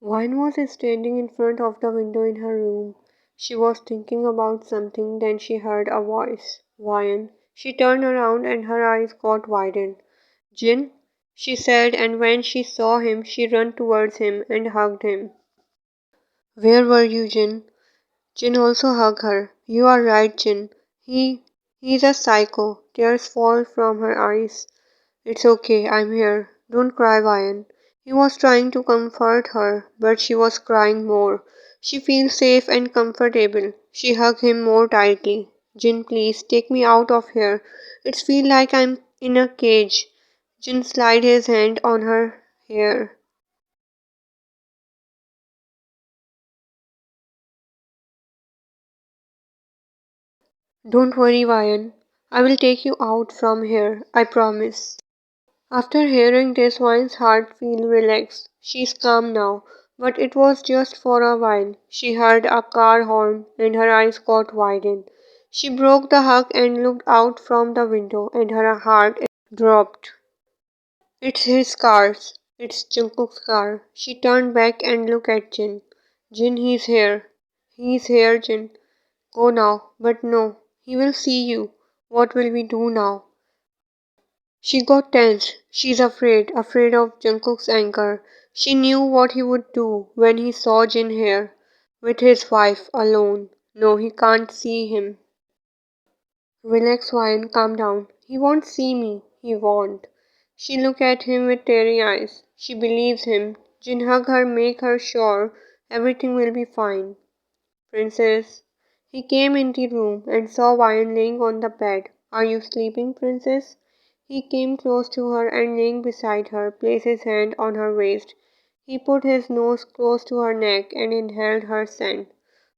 Vine was standing in front of the window in her room. She was thinking about something, then she heard a voice. Vine. She turned around and her eyes got widened. Jin, she said, and when she saw him, she ran towards him and hugged him. Where were you, Jin? Jin also hugged her. You are right, Jin. He's a psycho. Tears fall from her eyes. It's okay, I'm here. Don't cry, Vian. He was trying to comfort her, but she was crying more. She feels safe and comfortable. She hugged him more tightly. Jin, please take me out of here. It feels like I'm in a cage. Jin slid his hand on her hair. Don't worry, Vian. I will take you out from here, I promise. After hearing this, Vine's heart felt relaxed. She's calm now, but it was just for a while. She heard a car horn and her eyes got widened. She broke the hug and looked out from the window, and her heart dropped. It's his car. It's Jungkook's car. She turned back and looked at Jin. Jin, he's here. He's here, Jin. Go now. But no, he will see you. What will we do now? She got tense. She's afraid of Jungkook's anger. She knew what he would do when he saw Jin here, with his wife alone. No, he can't see him. Relax, Ryan, calm down. He won't see me. He won't. She looked at him with teary eyes. She believes him. Jin hug her, make her sure everything will be fine. Princess. He came in the room and saw Ryan laying on the bed. Are you sleeping, Princess? He came close to her and laying beside her, placed his hand on her waist. He put his nose close to her neck and inhaled her scent.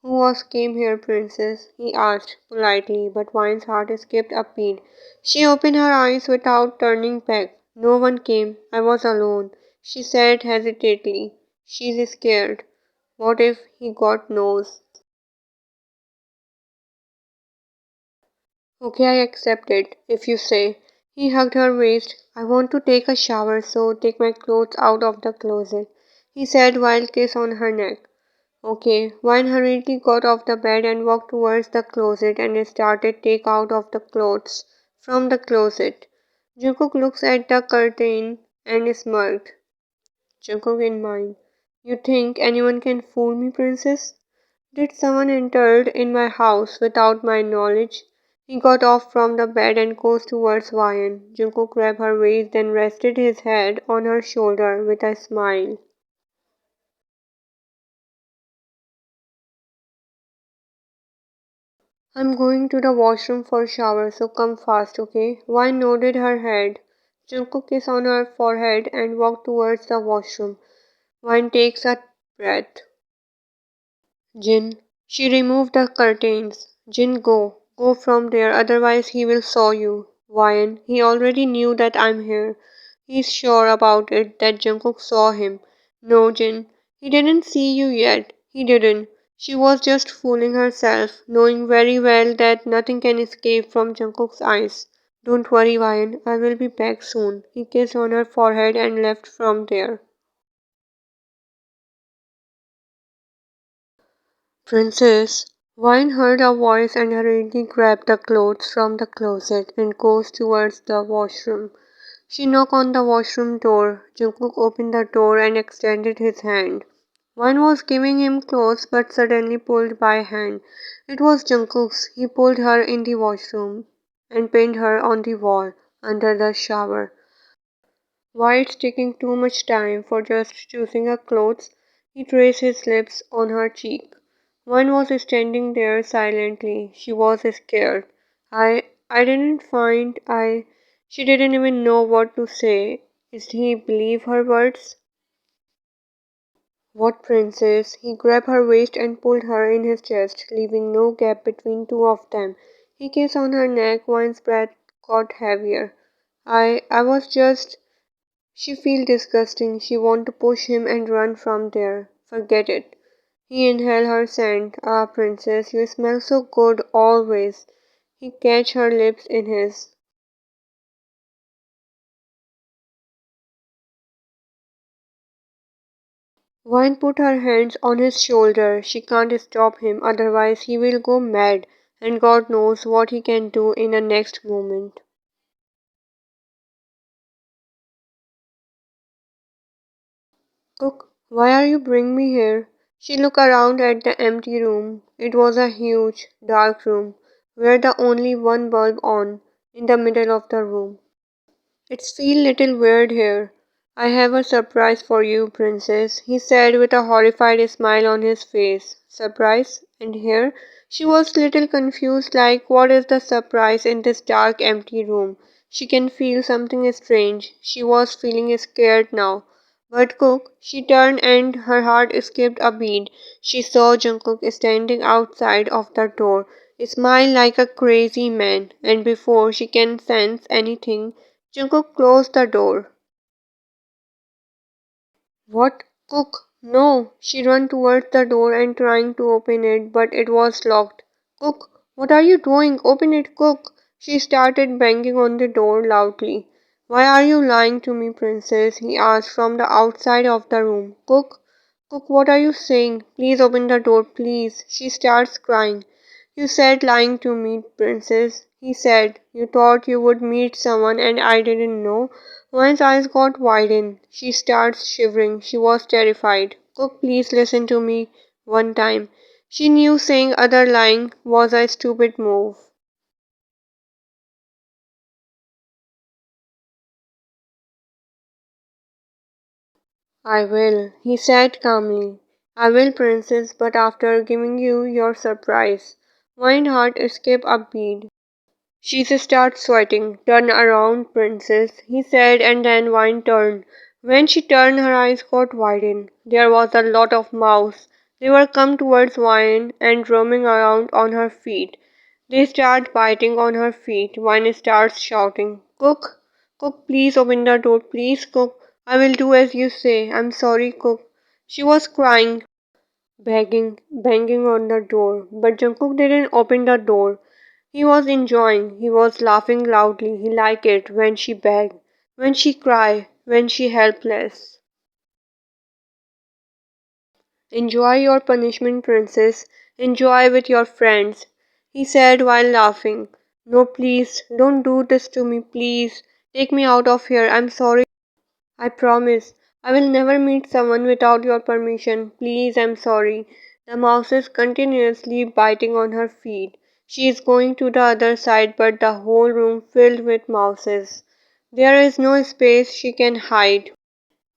Who was came here, Princess? He asked politely, but Vine's heart skipped a beat. She opened her eyes without turning back. No one came. I was alone, she said hesitantly. She's scared. What if he got nose? Okay, I accept it, if you say. He hugged her waist. I want to take a shower, so take my clothes out of the closet, he said while kiss on her neck. Okay. Vine hurriedly got off the bed and walked towards the closet and started take out of the clothes from the closet. Jungkook looks at the curtain and smirked. Jungkook in mind. You think anyone can fool me, princess? Did someone enter in my house without my knowledge? He got off from the bed and goes towards Vian. Jungkook grabbed her waist, then rested his head on her shoulder with a smile. I'm going to the washroom for a shower, so come fast, okay? Vine nodded her head. Jungkook kissed on her forehead and walked towards the washroom. Vine takes a breath. Jin. She removed the curtains. Jin, go. Go from there, otherwise he will saw you. Vine. He already knew that I'm here. He's sure about it that Jungkook saw him. No, Jin. He didn't see you yet. He didn't. She was just fooling herself, knowing very well that nothing can escape from Jungkook's eyes. Don't worry, Vine. I will be back soon. He kissed on her forehead and left from there. Princess. Vine heard a voice and hurriedly grabbed the clothes from the closet and goes towards the washroom. She knocked on the washroom door. Jungkook opened the door and extended his hand. One was giving him clothes but suddenly pulled by a hand. It was Jungkook's. He pulled her in the washroom and pinned her on the wall under the shower. Why it's taking too much time for just choosing her clothes? He traced his lips on her cheek. One was standing there silently. She was scared. I didn't find I She didn't even know what to say. Did he believe her words? What, princess? He grabbed her waist and pulled her in his chest, leaving no gap between two of them. He kissed on her neck. One's breath got heavier. I was just She felt disgusting. She wanted to push him and run from there. Forget it. He inhaled her scent. Ah, princess, you smell so good always. He catch her lips in his. Vine put her hands on his shoulder. She can't stop him, otherwise he will go mad, and God knows what he can do in the next moment. Cook, why are you bringing me here? She looked around at the empty room. It was a huge, dark room, where the only one bulb on, in the middle of the room. It's feel little weird here. I have a surprise for you, princess, he said with a horrified smile on his face. Surprise? And here? She was little confused like what is the surprise in this dark empty room? She can feel something strange. She was feeling scared now. But Cook, she turned and her heart skipped a beat. She saw Jungkook standing outside of the door, smile like a crazy man, and before she can sense anything, Jungkook closed the door. What? Cook? No! She ran towards the door and trying to open it, but it was locked. Cook, what are you doing? Open it, Cook! She started banging on the door loudly. Why are you lying to me, princess? He asked from the outside of the room. Cook? Cook, what are you saying? Please open the door, please. She starts crying. You said lying to me, princess. He said. You thought you would meet someone and I didn't know. One's eyes got widened. She starts shivering. She was terrified. Cook, please listen to me one time. She knew saying other lying was a stupid move. I will, he said calmly. I will, princess, but after giving you your surprise. Mine heart escaped a beat. She started sweating. Turn around, princess, he said, and then Vine turned. When she turned, her eyes got widened. There was a lot of mouse. They were come towards Vine and roaming around on her feet. They start biting on her feet. Vine starts shouting, Cook, Cook, please open the door, please, Cook. I will do as you say. I'm sorry, Cook. She was crying, begging, banging on the door, but Jungkook didn't open the door. He was enjoying, he was laughing loudly. He liked it when she begged, when she cried, when she helpless. Enjoy your punishment, princess. Enjoy with your friends, he said while laughing. No, please, don't do this to me, please. Take me out of here. I'm sorry. I promise. I will never meet someone without your permission. Please, I'm sorry. The mouse is continuously biting on her feet. She is going to the other side, but the whole room filled with mouses. There is no space she can hide.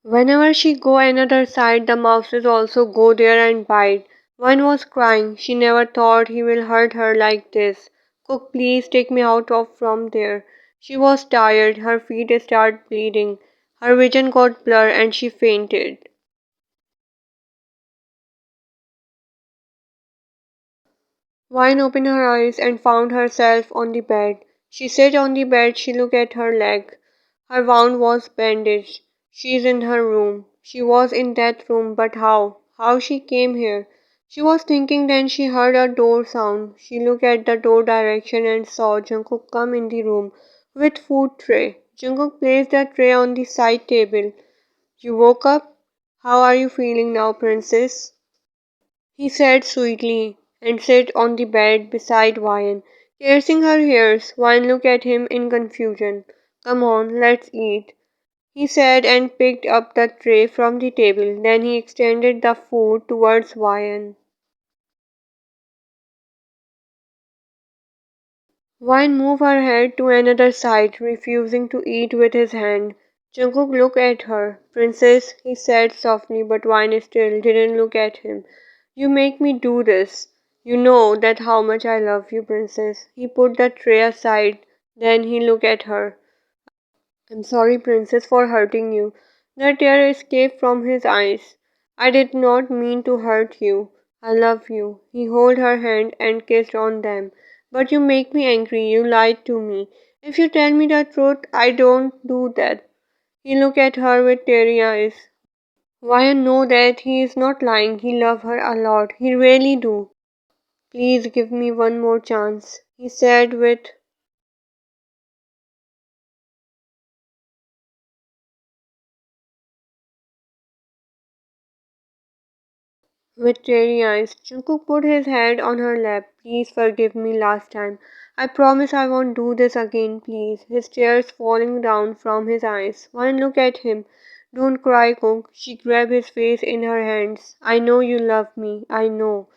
Whenever she go another side, the mouses also go there and bite. One was crying. She never thought he will hurt her like this. Cook, please take me out of from there. She was tired. Her feet started bleeding. Her vision got blurred and she fainted. Vine opened her eyes and found herself on the bed. She sat on the bed. She looked at her leg. Her wound was bandaged. She is in her room. She was in that room, but how? How she came here? She was thinking, then she heard a door sound. She looked at the door direction and saw Jungkook come in the room with food tray. Jungkook placed the tray on the side table. You woke up? How are you feeling now, princess? He said sweetly, and sat on the bed beside Vine, caressing her hairs. Vine looked at him in confusion. Come on, let's eat, he said and picked up the tray from the table. Then he extended the food towards Vine. Vine moved her head to another side, refusing to eat with his hand. Jungkook looked at her. Princess, he said softly, but Vine still didn't look at him. You make me do this. You know that how much I love you, princess. He put the tray aside. Then he looked at her. I'm sorry, princess, for hurting you. The tear escaped from his eyes. I did not mean to hurt you. I love you. He held her hand and kissed on them. But you make me angry. You lied to me. If you tell me the truth, I don't do that. He looked at her with teary eyes. Why know that he is not lying. He loves her a lot. He really do. Please give me one more chance, he said with With teary eyes, Jungkook put his head on her lap. Please forgive me last time. I promise I won't do this again, please. His tears falling down from his eyes. One look at him. Don't cry, Cook. She grabbed his face in her hands. I know you love me. I know.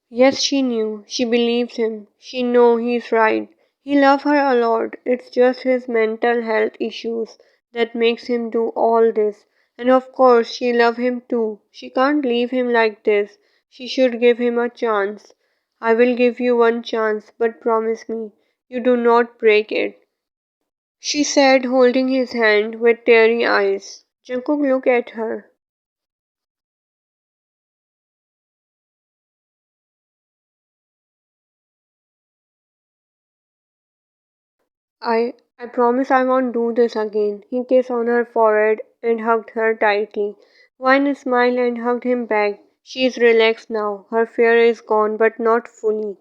Yes, she knew. She believes him. She know he's right. He loves her a lot. It's just his mental health issues that makes him do all this. And of course, she loves him too. She can't leave him like this. She should give him a chance. I will give you one chance, but promise me, you do not break it, she said, holding his hand with teary eyes. Jungkook looked at her. I promise I won't do this again. He kissed on her forehead and hugged her tightly. Vine smiled and hugged him back. She is relaxed now. Her fear is gone, but not fully.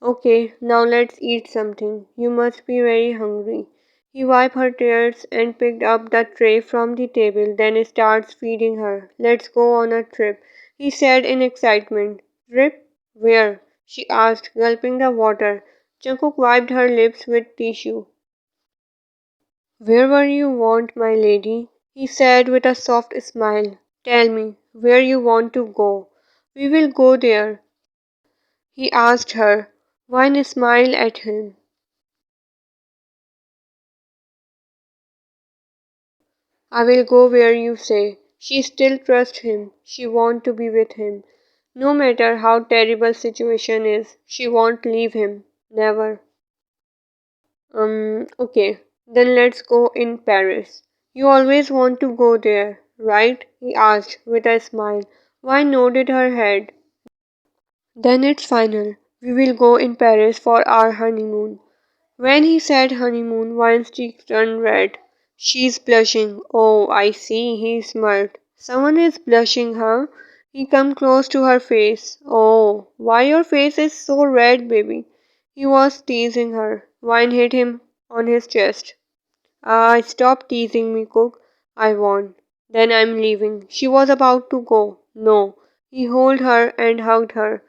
Okay, now let's eat something. You must be very hungry. He wiped her tears and picked up the tray from the table, then starts feeding her. Let's go on a trip, he said in excitement. Trip? Where? She asked, gulping the water. Jungkook wiped her lips with tissue. Wherever you want, my lady, he said with a soft smile. Tell me where you want to go. We will go there, he asked her. Wine smiled at him. I will go where you say. She still trusts him. She wants to be with him. No matter how terrible situation is, she won't leave him. Never. Okay. Then let's go in Paris. You always want to go there, right? He asked with a smile. Wine nodded her head. Then it's final. We will go in Paris for our honeymoon. When he said honeymoon, Wine's cheeks turned red. She's blushing. Oh, I see, he smirked. Someone is blushing, huh? He come close to her face. Oh, why your face is so red, baby? He was teasing her. Wine hit him on his chest. Ah, stop teasing me, Cook. I won. Then I'm leaving. She was about to go. No. He held her and hugged her.